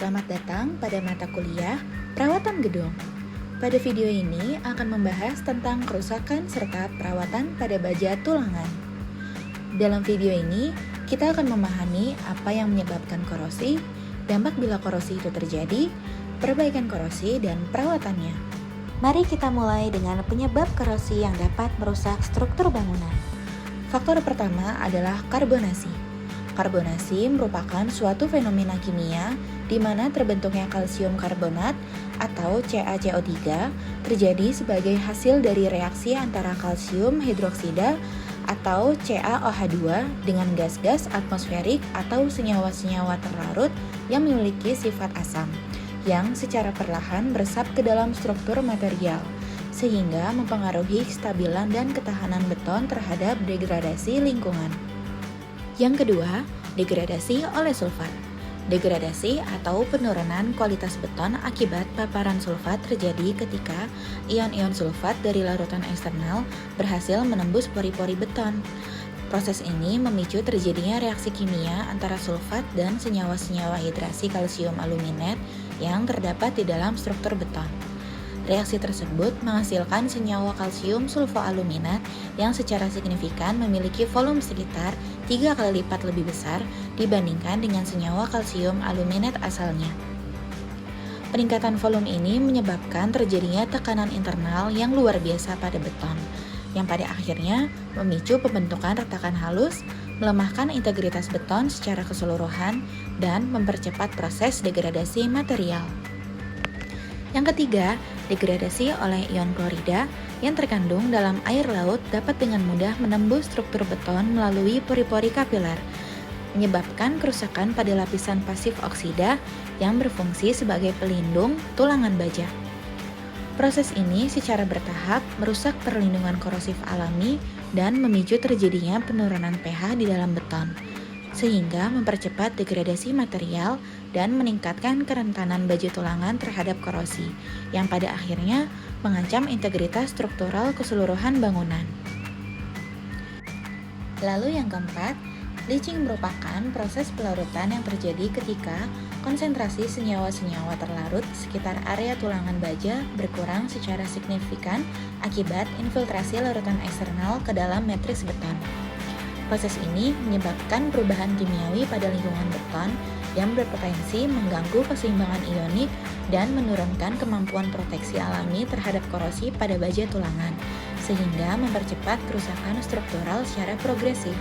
selamat datang pada mata kuliah Perawatan Gedung. Pada video ini akan membahas tentang kerusakan serta perawatan pada baja tulangan. Dalam video ini, kita akan memahami apa yang menyebabkan korosi, dampak bila korosi itu terjadi, perbaikan korosi, dan perawatannya. Mari kita mulai dengan penyebab korosi yang dapat merusak struktur bangunan. Faktor pertama adalah karbonasi. Karbonasi merupakan suatu fenomena kimia di mana terbentuknya kalsium karbonat atau CaCO3 terjadi sebagai hasil dari reaksi antara kalsium hidroksida atau CaOH2 dengan gas-gas atmosferik atau senyawa-senyawa terlarut yang memiliki sifat asam, yang secara perlahan meresap ke dalam struktur material, sehingga mempengaruhi kestabilan dan ketahanan beton terhadap degradasi lingkungan. Yang kedua, degradasi oleh sulfat. Degradasi atau penurunan kualitas beton akibat paparan sulfat terjadi ketika ion-ion sulfat dari larutan eksternal berhasil menembus pori-pori beton. Proses ini memicu terjadinya reaksi kimia antara sulfat dan senyawa-senyawa hidrasi kalsium aluminat yang terdapat di dalam struktur beton. Reaksi tersebut menghasilkan senyawa kalsium sulfoaluminat yang secara signifikan memiliki volume sekitar 3 kali lipat lebih besar dibandingkan dengan senyawa kalsium aluminat asalnya. Peningkatan volume ini menyebabkan terjadinya tekanan internal yang luar biasa pada beton, yang pada akhirnya memicu pembentukan retakan halus, melemahkan integritas beton secara keseluruhan, dan mempercepat proses degradasi material. Yang ketiga, degradasi oleh ion klorida yang terkandung dalam air laut dapat dengan mudah menembus struktur beton melalui pori-pori kapiler, menyebabkan kerusakan pada lapisan pasif oksida yang berfungsi sebagai pelindung tulangan baja. Proses ini secara bertahap merusak perlindungan korosif alami dan memicu terjadinya penurunan pH di dalam beton, sehingga mempercepat degradasi material dan meningkatkan kerentanan baja tulangan terhadap korosi, yang pada akhirnya mengancam integritas struktural keseluruhan bangunan. Lalu yang keempat, leaching merupakan proses pelarutan yang terjadi ketika konsentrasi senyawa-senyawa terlarut sekitar area tulangan baja berkurang secara signifikan akibat infiltrasi larutan eksternal ke dalam matriks beton. Proses ini menyebabkan perubahan kimiawi pada lingkungan beton yang berpotensi mengganggu keseimbangan ionik dan menurunkan kemampuan proteksi alami terhadap korosi pada baja tulangan, sehingga mempercepat kerusakan struktural secara progresif.